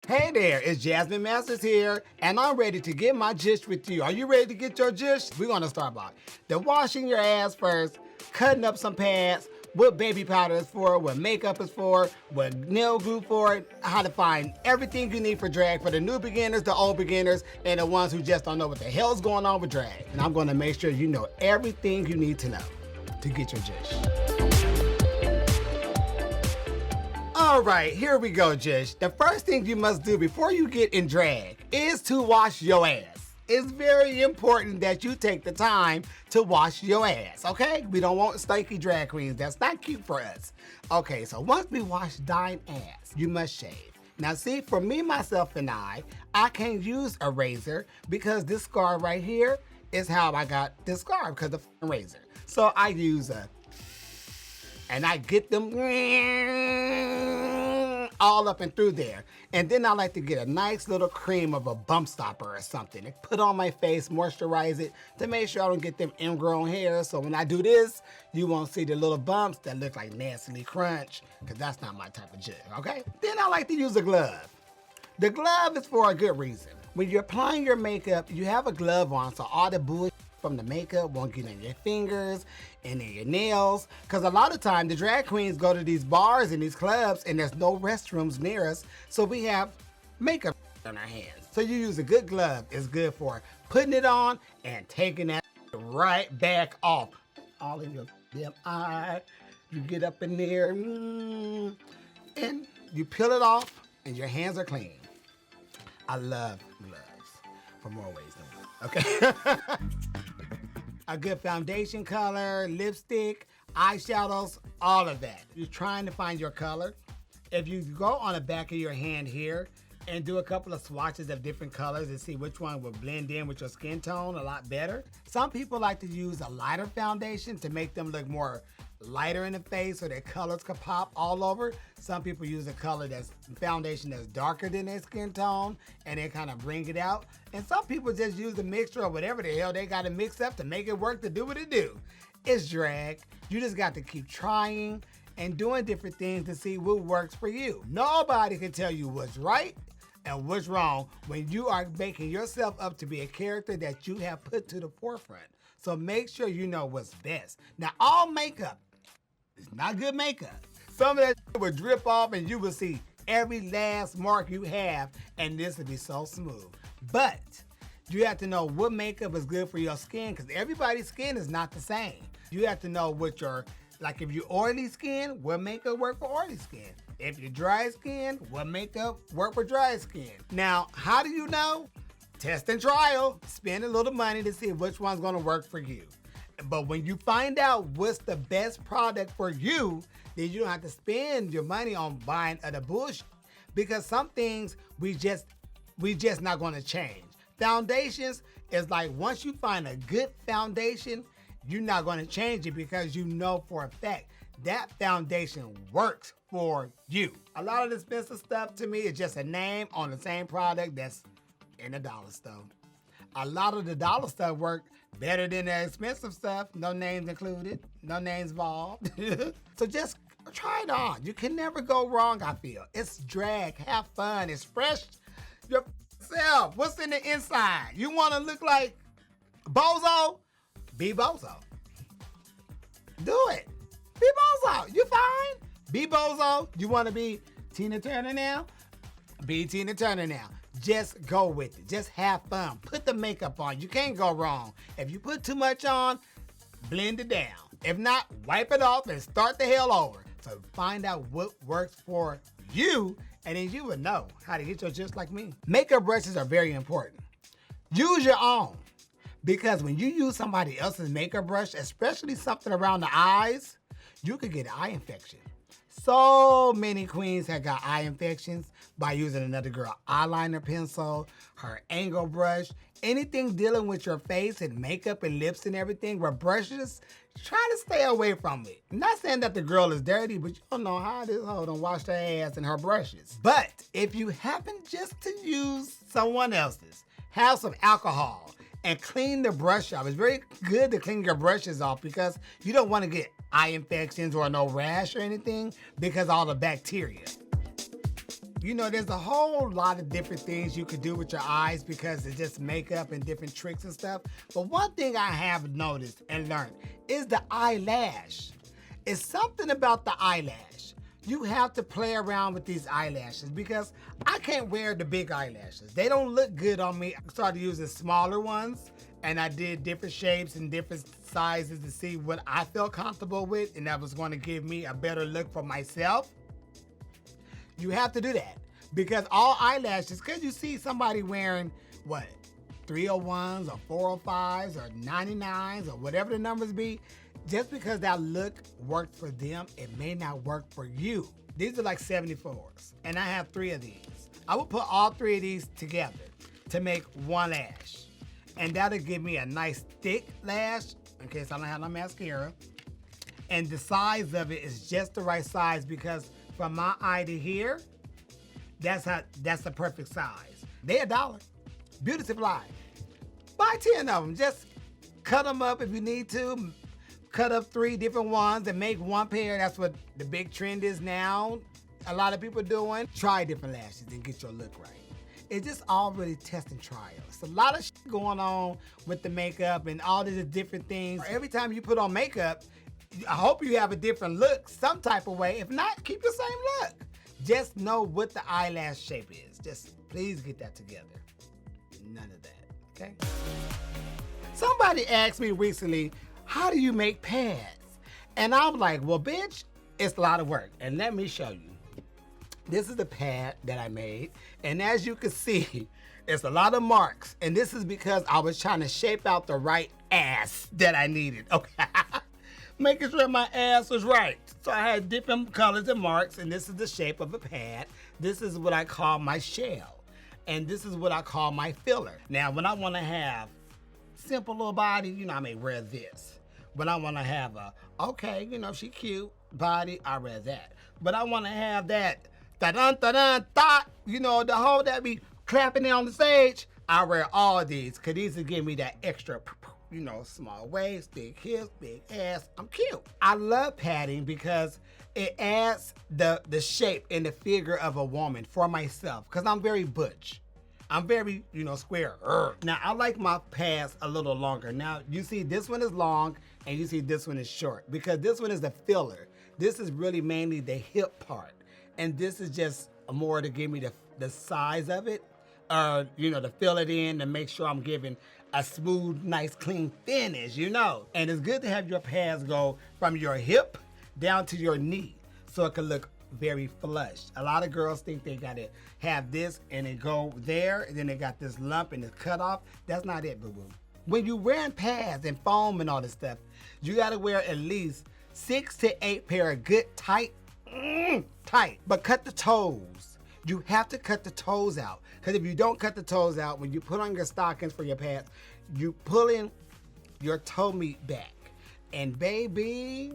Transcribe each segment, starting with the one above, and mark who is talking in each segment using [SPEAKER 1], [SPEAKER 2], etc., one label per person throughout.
[SPEAKER 1] Hey there, it's Jasmine Masters here, and I'm ready to get my gist with you. Are you ready to get your gist? We're gonna start by the washing your ass first, cutting up some pads, what baby powder is for, what makeup is for, what nail glue for, how to find everything you need for drag for the new beginners, the old beginners, and the ones who just don't know what the hell's going on with drag. And I'm gonna make sure you know everything you need to know to get your gist. All right, here we go, Jish. The first thing you must do before you get in drag is to wash your ass. It's very important that you take the time to wash your ass, okay? We don't want stinky drag queens. That's not cute for us. Okay, so once we wash thine ass, you must shave. Now see, for me, myself, and I can't use a razor because this scar right here is how I got this scar because of the razor. So I use and I get them all up and through there. And then I like to get a nice little cream of a bump stopper or something and put on my face, moisturize it to make sure I don't get them ingrown hairs. So when I do this, you won't see the little bumps that look like nastily crunch, because that's not my type of jig, okay? Then I like to use a glove. The glove is for a good reason. When you're applying your makeup, you have a glove on, so all the bullshit from the makeup won't get in your fingers and in your nails, because a lot of times the drag queens go to these bars and these clubs and there's no restrooms near us, so we have makeup on our hands. So you use a good glove. It's good for putting it on and taking that right back off. All in your damn eye. You get up in there and you peel it off and your hands are clean. I love gloves for more ways than one, okay? A good foundation color, lipstick, eyeshadows, all of that. You're trying to find your color. If you go on the back of your hand here and do a couple of swatches of different colors and see which one will blend in with your skin tone a lot better. Some people like to use a lighter foundation to make them look more lighter in the face so their colors can pop all over. Some people use a foundation that's darker than their skin tone and they kind of bring it out. And some people just use a mixture of whatever the hell they got to mix up to make it work to do what it do. It's drag. You just got to keep trying and doing different things to see what works for you. Nobody can tell you what's right and what's wrong when you are making yourself up to be a character that you have put to the forefront. So make sure you know what's best. Now, all makeup is not good makeup. Some of that will drip off and you will see every last mark you have, and this will be so smooth. But you have to know what makeup is good for your skin, because everybody's skin is not the same. You have to know what like if you're oily skin, what makeup work for oily skin? If you're dry skin, what makeup work for dry skin? Now, how do you know? Test and trial. Spend a little money to see which one's gonna work for you. But when you find out what's the best product for you, then you don't have to spend your money on buying other bullshit. Because some things we just not gonna change. Foundations is like once you find a good foundation, you're not gonna change it because you know for a fact that foundation works for you. A lot of the expensive stuff to me is just a name on the same product that's in the dollar store. A lot of the dollar stuff work better than the expensive stuff. No names included, no names involved. So just try it on. You can never go wrong, I feel. It's drag, have fun, it's fresh yourself. What's in the inside? You wanna look like Bozo? Be Bozo. Do it. Be Bozo. You fine? Be Bozo. You wanna be Tina Turner now? Be Tina Turner now. Just go with it. Just have fun. Put the makeup on. You can't go wrong. If you put too much on, blend it down. If not, wipe it off and start the hell over. So find out what works for you, and then you will know how to get yours just like me. Makeup brushes are very important. Use your own, because when you use somebody else's makeup brush, especially something around the eyes, you could get an eye infection. So many queens have got eye infections by using another girl eyeliner pencil, her angle brush, anything dealing with your face and makeup and lips and everything with brushes. Try to stay away from it. I'm not saying that the girl is dirty, but you don't know how this hoe done washed her ass and her brushes. But if you happen just to use someone else's, have some alcohol and clean the brush off. It's very good to clean your brushes off because you don't want to get eye infections or no rash or anything because all the bacteria. You know, there's a whole lot of different things you could do with your eyes because it's just makeup and different tricks and stuff. But one thing I have noticed and learned is the eyelash. It's something about the eyelash. You have to play around with these eyelashes because I can't wear the big eyelashes. They don't look good on me. I started using smaller ones and I did different shapes and different sizes to see what I felt comfortable with, and that was going to give me a better look for myself. You have to do that because all eyelashes, because you see somebody wearing what, 301s or 405s or 99s or whatever the numbers be, just because that look worked for them, it may not work for you. These are like 74s, and I have 3 of these. I would put all 3 of these together to make one lash, and that'll give me a nice thick lash in case I don't have no mascara. And the size of it is just the right size because from my eye to here, that's the perfect size. They're $1. Beauty supply. Buy 10 of them. Just cut them up if you need to. Cut up 3 different ones and make one pair. That's what the big trend is now. A lot of people doing. Try different lashes and get your look right. It's just all really test and trial. It's a lot of shit going on with the makeup and all these different things. Every time you put on makeup, I hope you have a different look some type of way. If not, keep the same look. Just know what the eyelash shape is. Just please get that together. None of that, okay? Somebody asked me recently, how do you make pads? And I'm like, well, bitch, it's a lot of work. And let me show you. This is the pad that I made. And as you can see, it's a lot of marks. And this is because I was trying to shape out the right ass that I needed, okay? Making sure my ass was right. So I had different colors and marks, and this is the shape of a pad. This is what I call my shell. And this is what I call my filler. Now, when I want to have simple little body, you know, I may wear this. When I want to have a, okay, you know, she cute body, I wear that. But I want to have that, da-dun-da-dun-da, you know, the whole that be clapping it on the stage, I wear all these, because these will give me that extra, you know, small waist, big hips, big ass. I'm cute. I love padding because it adds the shape and the figure of a woman for myself, because I'm very butch. I'm very, you know, square. Now, I like my pads a little longer. Now, you see this one is long and you see this one is short because this one is the filler. This is really mainly the hip part. And this is just more to give me the size of it, you know, to fill it in to make sure I'm giving a smooth, nice, clean finish, you know. And it's good to have your pads go from your hip down to your knee so it can look very flush. A lot of girls think they gotta have this and it go there, and then they got this lump and it's cut off. That's not it, boo-boo. When you're wearing pads and foam and all this stuff, you gotta wear at least 6 to 8 pair of good tight, but cut the toes. You have to cut the toes out. Because if you don't cut the toes out, when you put on your stockings for your pads, you pulling your toe meat back. And baby,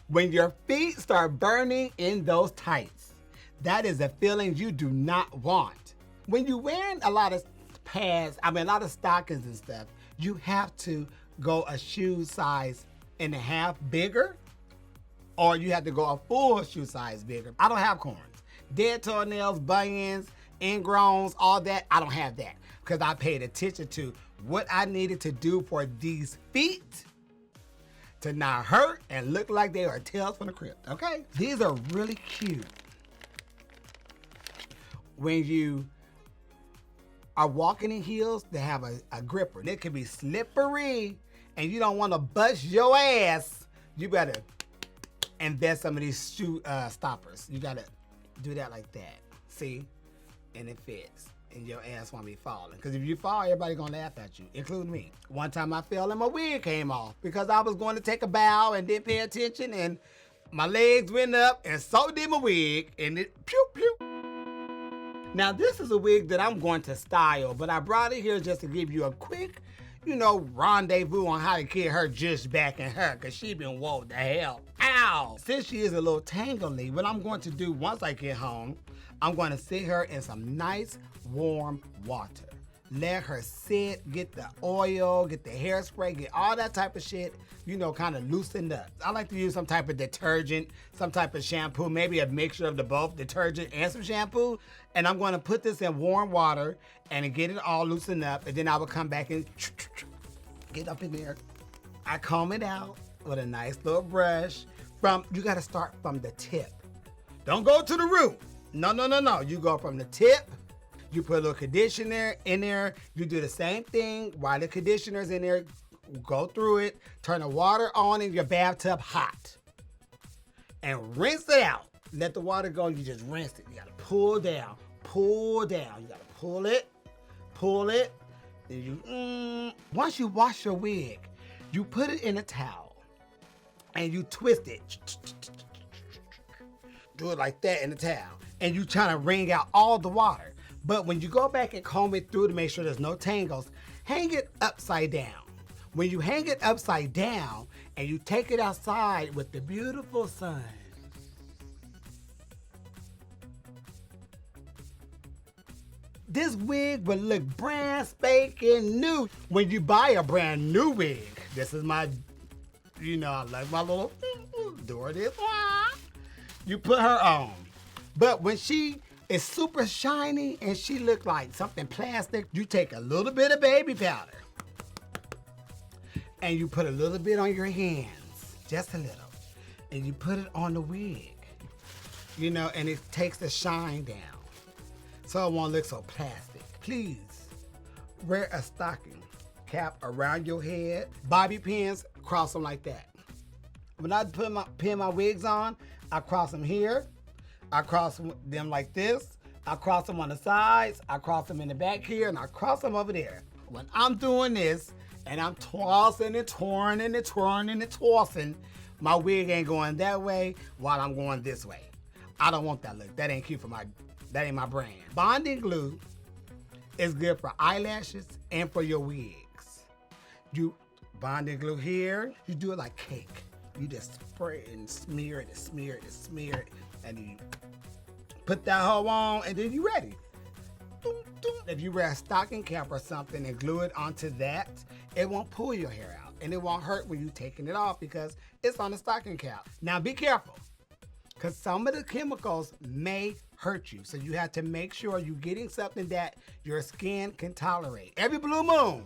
[SPEAKER 1] when your feet start burning in those tights, that is a feeling you do not want. When you're wearing a lot of pads, a lot of stockings and stuff, you have to go a shoe size and a half bigger, or you have to go a full shoe size bigger. I don't have corns. Dead toenails, bunions, ingrowns, all that, I don't have that. Because I paid attention to what I needed to do for these feet to not hurt and look like they are Tales from the Crypt, okay? These are really cute. When you are walking in heels, they have a gripper. They can be slippery and you don't want to bust your ass. You better invest some of these shoe stoppers. You gotta do that like that, see? And it fits. And your ass won't be falling. Because if you fall, everybody gonna laugh at you, including me. One time I fell and my wig came off because I was going to take a bow and didn't pay attention, and my legs went up and so did my wig, and it pew pew. Now this is a wig that I'm going to style, but I brought it here just to give you a quick, you know, rendezvous on how to get her just back in her, because she been whoa the hell. Ow! Since she is a little tangly, what I'm going to do once I get home, I'm going to sit her in some nice warm water. Let her sit, get the oil, get the hairspray, get all that type of shit, you know, kind of loosened up. I like to use some type of detergent, some type of shampoo, maybe a mixture of the both, detergent and some shampoo. And I'm gonna put this in warm water and get it all loosened up. And then I will come back and get up in there. I comb it out with a nice little brush. You gotta start from the tip. Don't go to the root. No. You go from the tip. You put a little conditioner in there. You do the same thing while the conditioner's in there. Go through it. Turn the water on in your bathtub hot. And rinse it out. Let the water go. You just rinse it. You gotta pull down. Pull down. You gotta pull it. Pull it. Then you, once you wash your wig, you put it in a towel. And you twist it. Do it like that in the towel. And you trying to wring out all the water. But when you go back and comb it through to make sure there's no tangles, hang it upside down. When you hang it upside down and you take it outside with the beautiful sun, this wig will look brand spanking new. When you buy a brand new wig, this is my, you know, I like my little, do this. You put her on. But when she is super shiny and she look like something plastic, you take a little bit of baby powder and you put a little bit on your hands, just a little, and you put it on the wig, you know, and it takes the shine down so it won't look so plastic. Please wear a stocking cap around your head. Bobby pins, cross them like that. When I pin my wigs on, I cross them here. I cross them like this. I cross them on the sides. I cross them in the back here, and I cross them over there. When I'm doing this, and I'm tossing and twirling and twirling and tossing, my wig ain't going that way while I'm going this way. I don't want that look. That ain't cute that ain't my brand. Bonding glue is good for eyelashes and for your wigs. You bonding glue here, you do it like cake. You just spray it and smear it and smear it and smear it. And then you put that hoe on and then you ready. If you wear a stocking cap or something and glue it onto that, it won't pull your hair out. And it won't hurt when you're taking it off because it's on the stocking cap. Now be careful, because some of the chemicals may hurt you. So you have to make sure you're getting something that your skin can tolerate. Every blue moon,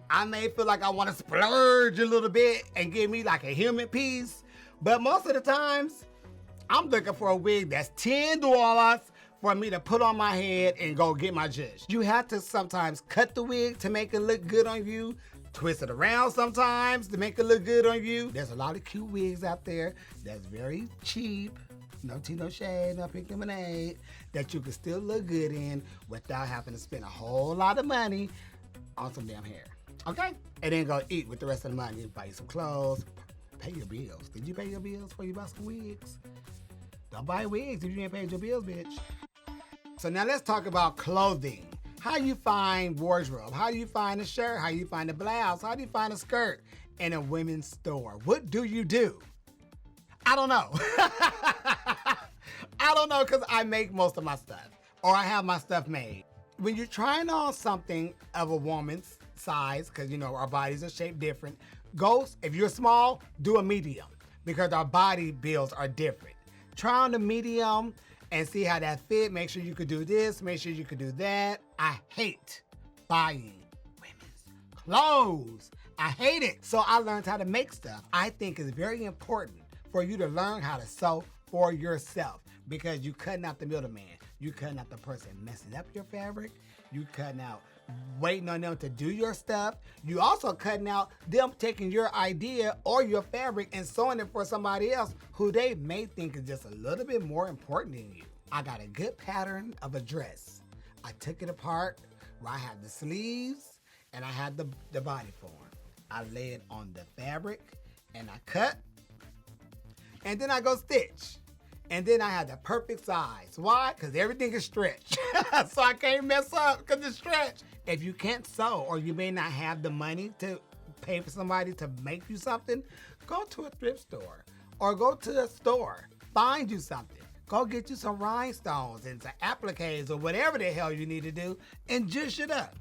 [SPEAKER 1] I may feel like I want to splurge a little bit and give me like a human piece. But most of the times, I'm looking for a wig that's $10 for me to put on my head and go get my judge. You have to sometimes cut the wig to make it look good on you, twist it around sometimes to make it look good on you. There's a lot of cute wigs out there that's very cheap, no tea, no shade, no pink lemonade, that you can still look good in without having to spend a whole lot of money on some damn hair. Okay? And then go eat with the rest of the money, buy you some clothes, pay your bills. Did you pay your bills before you buy some wigs? Don't buy wigs if you ain't paid your bills, bitch. So now let's talk about clothing. How you find wardrobe? How do you find a shirt? How you find a blouse? How do you find a skirt in a women's store? What do you do? I don't know. I don't know, because I make most of my stuff, or I have my stuff made. When you're trying on something of a woman's size, because you know our bodies are shaped different, if you're small, do a medium, because our body builds are different. Try on the medium and see how that fit. Make sure you could do this, make sure you could do that. I hate buying women's clothes. I hate it. So I learned how to make stuff. I think it's very important for you to learn how to sew for yourself, because you cutting out the middleman. You cutting out the person messing up your fabric. You cutting out waiting on them to do your stuff. You also cutting out them taking your idea or your fabric and sewing it for somebody else who they may think is just a little bit more important than you. I got a good pattern of a dress. I took it apart where I had the sleeves and I had the body form. I lay it on the fabric and I cut, and then I go stitch. And then I had the perfect size. Why? Because everything is stretched. So I can't mess up because it's stretched. If you can't sew, or you may not have the money to pay for somebody to make you something, go to a thrift store or go to a store. Find you something. Go get you some rhinestones and some appliques or whatever the hell you need to do and juice it up.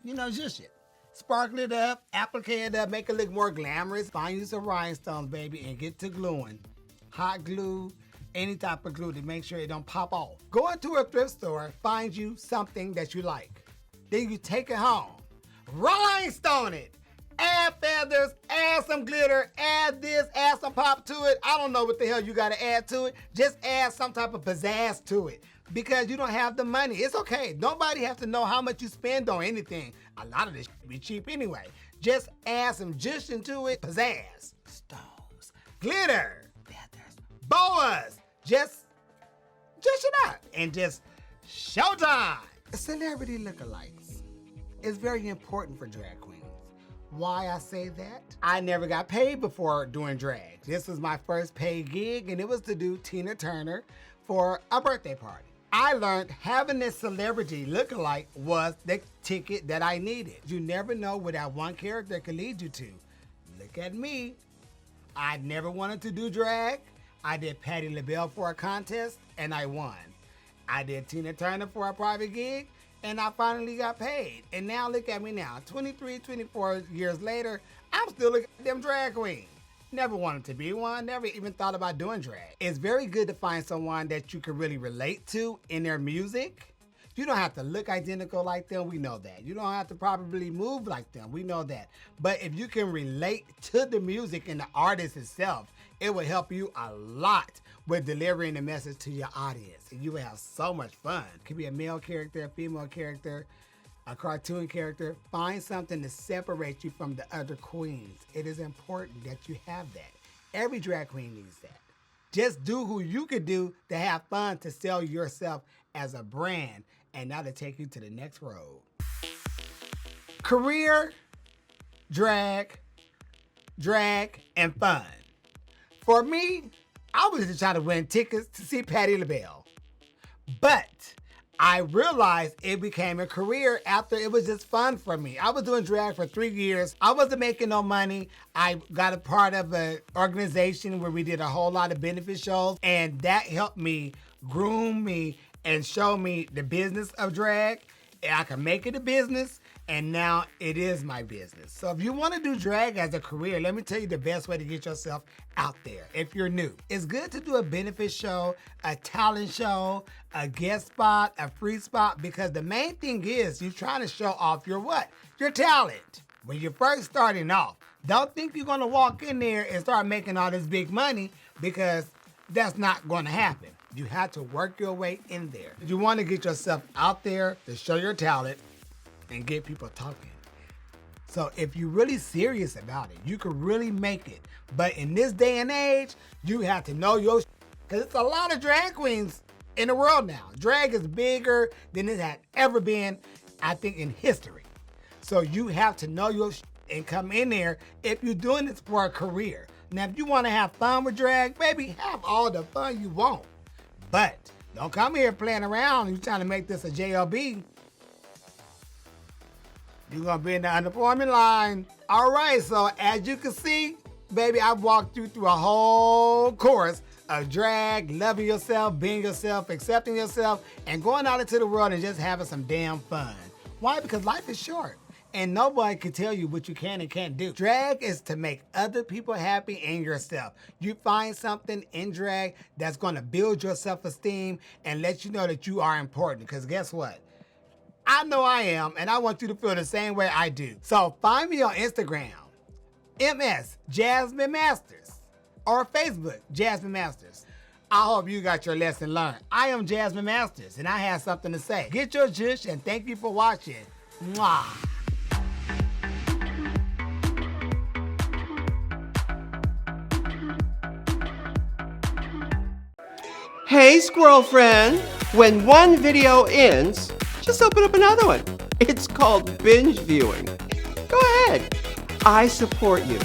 [SPEAKER 1] zhuzh it. Sparkle it up, applicate it up, make it look more glamorous. Find you some rhinestones, baby, and get to gluing. Hot glue, any type of glue to make sure it don't pop off. Go into a thrift store, find you something that you like. Then you take it home, rhinestone it. Add feathers, add some glitter, add this, add some pop to it. I don't know what the hell you gotta add to it. Just add some type of pizzazz to it because you don't have the money. It's okay. Nobody has to know how much you spend on anything. A lot of this be cheap anyway. Just add some zhuzh into it, pizzazz, stones, glitter, feathers, boas. Just zhuzh it up and just showtime. Celebrity lookalikes is very important for drag queens. Why I say that? I never got paid before doing drag. This was my first paid gig, and it was to do Tina Turner for a birthday party. I learned having this celebrity lookalike was the ticket that I needed. You never know where that one character can lead you to. Look at me. I never wanted to do drag. I did Patti LaBelle for a contest, and I won. I did Tina Turner for a private gig, and I finally got paid. And now look at me now, 23, 24 years later, I'm still a goddamn drag queen. Never wanted to be one, never even thought about doing drag. It's very good to find someone that you can really relate to in their music. You don't have to look identical like them, we know that. You don't have to probably move like them, we know that. But if you can relate to the music and the artist itself, it will help you a lot with delivering the message to your audience. And you will have so much fun. It could be a male character, a female character, a cartoon character. Find something to separate you from the other queens. It is important that you have that. Every drag queen needs that. Just do who you could do to have fun, to sell yourself as a brand, and now to take you to the next road. Career, drag, and fun. For me, I was just trying to win tickets to see Patti LaBelle. But I realized it became a career after it was just fun for me. I was doing drag for 3 years. I wasn't making no money. I got a part of an organization where we did a whole lot of benefit shows, and that helped me groom me and show me the business of drag. And I can make it a business, and now it is my business. So if you want to do drag as a career, let me tell you the best way to get yourself out there if you're new. It's good to do a benefit show, a talent show, a guest spot, a free spot, because the main thing is you're trying to show off your what? Your talent. When you're first starting off, don't think you're going to walk in there and start making all this big money, because that's not going to happen. You have to work your way in there. You want to get yourself out there to show your talent and get people talking. So if you're really serious about it, you can really make it. But in this day and age, you have to know your because it's a lot of drag queens in the world now. Drag is bigger than it had ever been, I think, in history. So you have to know your and come in there if you're doing this for a career. Now, if you want to have fun with drag, baby, have all the fun you want. But don't come here playing around and you're trying to make this a JLB. You're going to be in the unemployment line. All right, so as you can see, baby, I've walked you through a whole course of drag, loving yourself, being yourself, accepting yourself, and going out into the world and just having some damn fun. Why? Because life is short. And nobody can tell you what you can and can't do. Drag is to make other people happy and yourself. You find something in drag that's going to build your self-esteem and let you know that you are important. Because guess what? I know I am, and I want you to feel the same way I do. So find me on Instagram, MS Jasmine Masters, or Facebook, Jasmine Masters. I hope you got your lesson learned. I am Jasmine Masters, and I have something to say. Get your zhuzh, and thank you for watching. Mwah.
[SPEAKER 2] Hey, squirrel friend, when one video ends, just open up another one. It's called binge viewing. Go ahead. I support you.